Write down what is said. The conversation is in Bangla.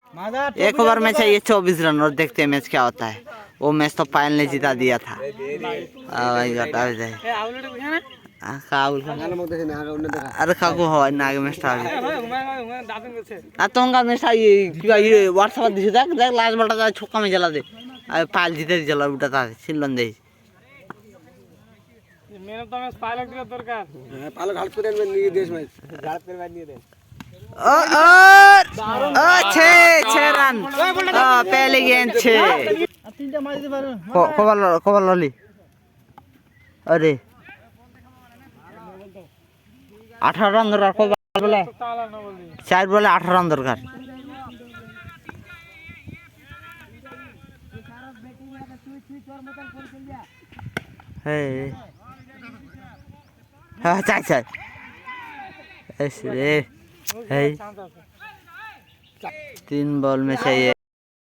एक ओवर में चाहिए 24 रन और देखते हैं मैच क्या होता है। वो मैच तो पायल ने जिता दिया था। अरे काकू হয় না আগে ম্যাচটা হবে আর তোমরা ম্যাচটা এই হোয়াটসঅ্যাপ দিছে দেখ দেখ লাস্ট বলটা যায় ছক্কা মে জ্বালা দে আর পাল জিতে জ্বালা ওটা তা ছিলন দেই মেন তো ম্যাচ পালক দিলে দরকার হ্যাঁ পালক হাত করে নিয়ে দেশ ম্যাচ হাত করে নিয়ে দে ओ छे रन पहले गेंद छे कबर लली अरे 18 रन दरकार कबर बोले 4 बोले 18 रन दरकार चाय ऐसे 3 बॉल में चाहिए